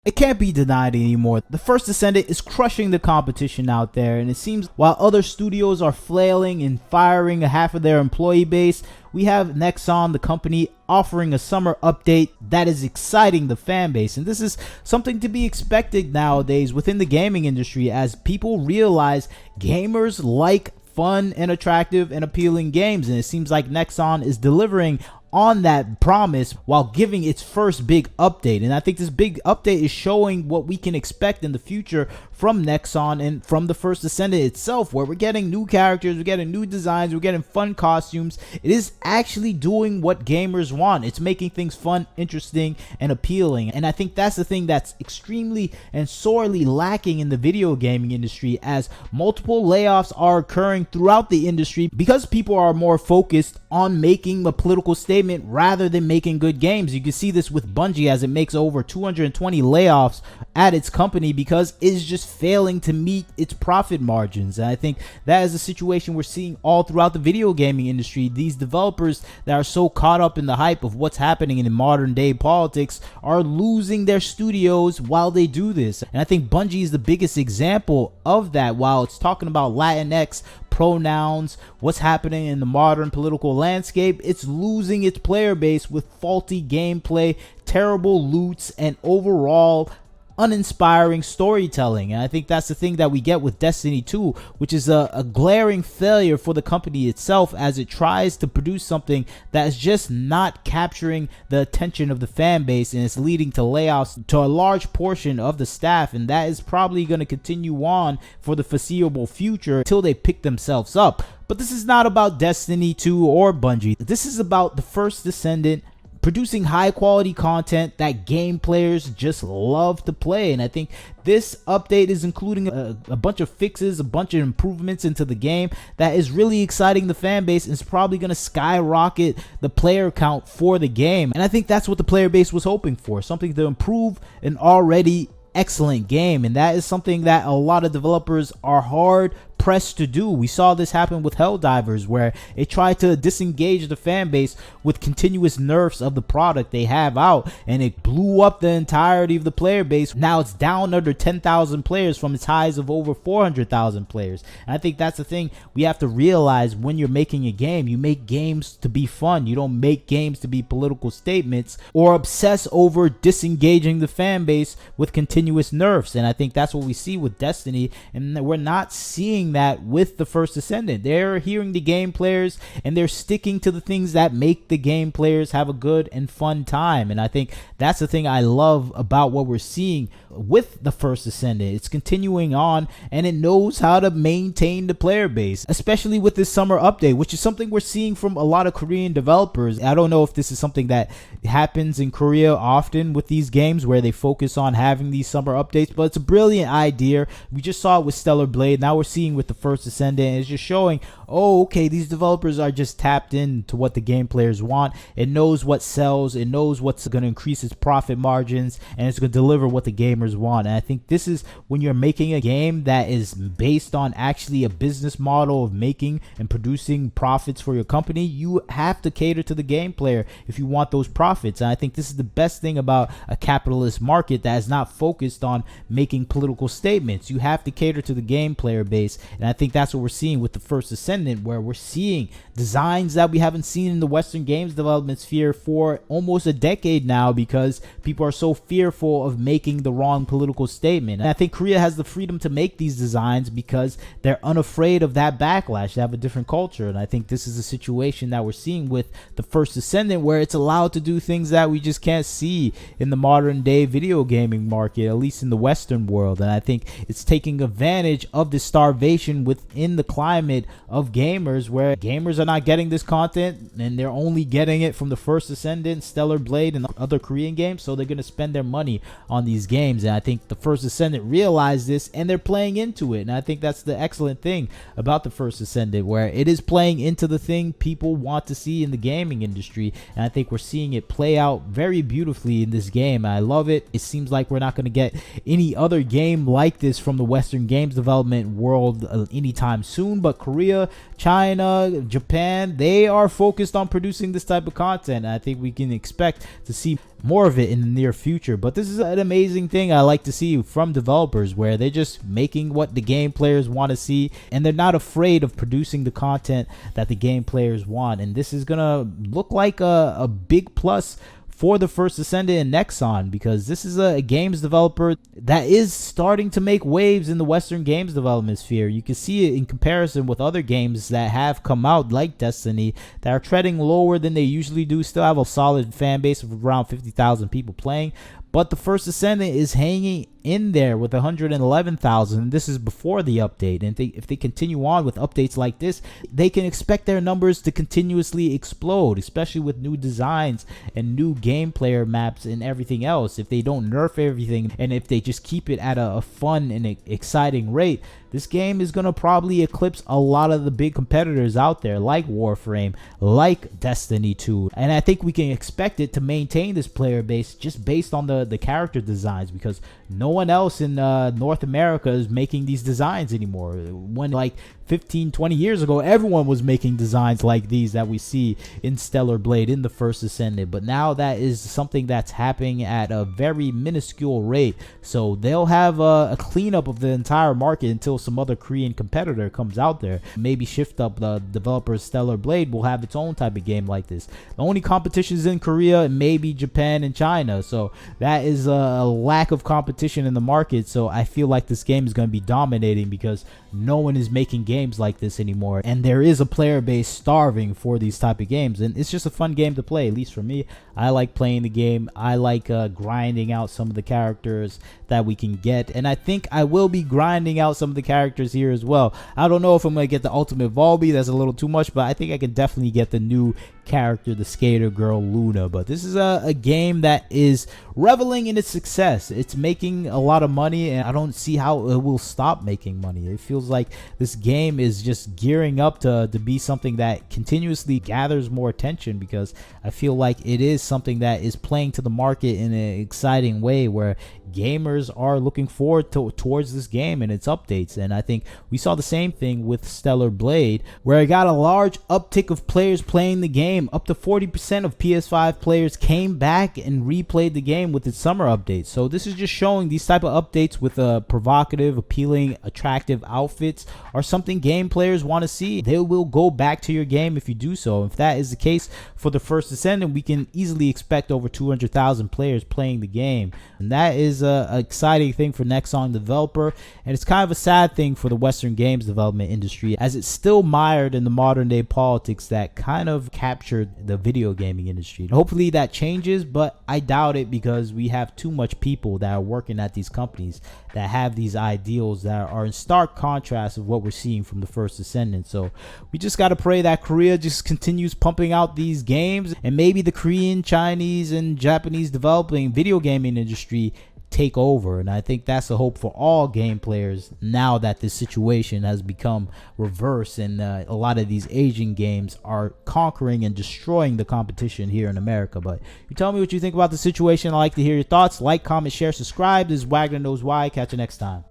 It can't be denied anymore. The first Descendant is crushing the competition out there, and it seems while other studios are flailing and firing half of their employee base, we have Nexon, the company, offering a summer update that is exciting the fan base. And this is something to be expected nowadays within the gaming industry, as people realize gamers like fun and attractive and appealing games, and it seems like Nexon is delivering on that promise while giving its first big update. And I think this big update is showing what we can expect in the future from Nexon and from the first Descendant itself, where we're getting new characters, we're getting new designs, we're getting fun costumes. It is actually doing what gamers want. It's making things fun, interesting, and appealing. And I think that's the thing that's extremely and sorely lacking in the video gaming industry, as multiple layoffs are occurring throughout the industry because people are more focused on making a political statement rather than making good games. You can see this with Bungie, as it makes over 220 layoffs at its company because it's just failing to meet its profit margins. And I think that is a situation we're seeing all throughout the video gaming industry. These developers that are so caught up in the hype of what's happening in modern day politics are losing their studios while they do this. And I think Bungie is the biggest example of that. While it's talking about Latinx pronouns, what's happening in the modern political landscape, it's losing its player base with faulty gameplay, terrible loots, and overall uninspiring storytelling. And I think that's the thing that we get with Destiny 2, which is a glaring failure for the company itself, as it tries to produce something that is just not capturing the attention of the fan base, and it's leading to layoffs to a large portion of the staff. And that is probably going to continue on for the foreseeable future until they pick themselves up. But this is not about Destiny 2 or Bungie. This is about the first Descendant producing high quality content that game players just love to play. And I think this update is including a bunch of fixes, a bunch of improvements into the game that is really exciting the fan base, and is probably going to skyrocket the player count for the game. And I think that's what the player base was hoping for, something to improve an already excellent game. And that is something that a lot of developers are hard pressed to do. We saw this happen with Helldivers, where it tried to disengage the fan base with continuous nerfs of the product they have out, and it blew up the entirety of the player base. Now it's down under 10,000 players from its highs of over 400,000 players. And I think that's the thing we have to realize when you're making a game. You make games to be fun. You don't make games to be political statements or obsess over disengaging the fan base with continuous nerfs. And I think that's what we see with Destiny, and we're not seeing that with the first Descendant. They're hearing the game players, and they're sticking to the things that make the game players have a good and fun time. And I think that's the thing I love about what we're seeing with the first Descendant. It's continuing on, and it knows how to maintain the player base, especially with this summer update, which is something we're seeing from a lot of Korean developers. I don't know if this is something that happens in Korea often with these games, where they focus on having these summer updates, but it's a brilliant idea. We just saw it with Stellar Blade. Now we're seeing with the first Descendant. It's just showing, oh, okay, these developers are just tapped into what the game players want. It knows what sells, it knows what's going to increase its profit margins, and it's going to deliver what the gamers want. And I think this is when you're making a game that is based on actually a business model of making and producing profits for your company, you have to cater to the game player if you want those profits. And I think this is the best thing about a capitalist market that is not focused on making political statements. You have to cater to the game player base. And I think that's what we're seeing with the first Descendant, where we're seeing designs that we haven't seen in the Western games development sphere for almost a decade now, because people are so fearful of making the wrong political statement. And I think Korea has the freedom to make these designs because they're unafraid of that backlash. They have a different culture. And I think this is a situation that we're seeing with the first Descendant, where it's allowed to do things that we just can't see in the modern day video gaming market, at least in the Western world. And I think it's taking advantage of this starvation within the climate of gamers, where gamers are not getting this content and they're only getting it from the first Descendant, Stellar Blade, and other Korean games. So they're going to spend their money on these games. And I think the first Descendant realized this, and they're playing into it. And I think that's the excellent thing about the first Descendant, where it is playing into the thing people want to see in the gaming industry. And I think we're seeing it play out very beautifully in this game. I love it. It seems like we're not going to get any other game like this from the Western games development world anytime soon, but Korea China, Japan, they are focused on producing this type of content. I think we can expect to see more of it in the near future. But this is an amazing thing I like to see from developers, where they're just making what the game players want to see, and they're not afraid of producing the content that the game players want. And this is gonna look like a big plus for the First Descendant and Nexon, because this is a games developer that is starting to make waves in the Western games development sphere. You can see it in comparison with other games that have come out like Destiny that are treading lower than they usually do, still have a solid fan base of around 50,000 people playing. But the First Descendant is hanging in there with 111,000. This is before the update. And if they continue on with updates like this, they can expect their numbers to continuously explode, especially with new designs and new game player maps and everything else. If they don't nerf everything, and if they just keep it at a fun and exciting rate, this game is going to probably eclipse a lot of the big competitors out there, like Warframe, like Destiny 2. And I think we can expect it to maintain this player base just based on the character designs, because no one else in North America is making these designs anymore. When like 15-20 years ago, everyone was making designs like these that we see in Stellar Blade, in the First Descendant. But now that is something that's happening at a very minuscule rate. So they'll have a cleanup of the entire market until some other Korean competitor comes out there. Maybe Shift Up, the developer's Stellar Blade, will have its own type of game like this. The only competition is in Korea and maybe Japan and China. So that is a lack of competition in the market. So I feel like this game is going to be dominating because no one is making games like this anymore, and there is a player base starving for these type of games. And it's just a fun game to play, at least for me. I like playing the game. I like grinding out some of the characters that we can get, and I think I will be grinding out some of the characters here as well. I don't know if I'm gonna get the ultimate Volby, that's a little too much, but I think I can definitely get the new character, the skater girl Luna. But this is a game that is reveling in its success. It's making a lot of money, and I don't see how it will stop making money. It feels like this game is just gearing up to be something that continuously gathers more attention, because I feel like it is something that is playing to the market in an exciting way, where gamers are looking forward towards this game and its updates. And I think we saw the same thing with Stellar Blade, where it got a large uptick of players playing the game. Up to 40% of PS5 players came back and replayed the game with its summer updates. So this is just showing these type of updates with provocative, appealing, attractive outfits are something game players want to see. They will go back to your game if you do so. If that is the case for the First Descendant, we can easily expect over 200,000 players playing the game, and that is an exciting thing for Nexon developer. And it's kind of a sad thing for the Western games development industry, as it's still mired in the modern day politics that kind of captured the video gaming industry. Hopefully that changes, but I doubt it, because we have too much people that are working at these companies that have these ideals that are in stark contrast of what we're seeing from the First Descendant. So we just got to pray that Korea just continues pumping out these games, and maybe the Korean, Chinese, and Japanese developing video gaming industry take over. And I think that's a hope for all game players now that this situation has become reversed, and a lot of these Asian games are conquering and destroying the competition here in America. But you tell me what you think about the situation. I'd like to hear your thoughts. Like, comment, share, subscribe. This is Wagner Knows Why. Catch you next time.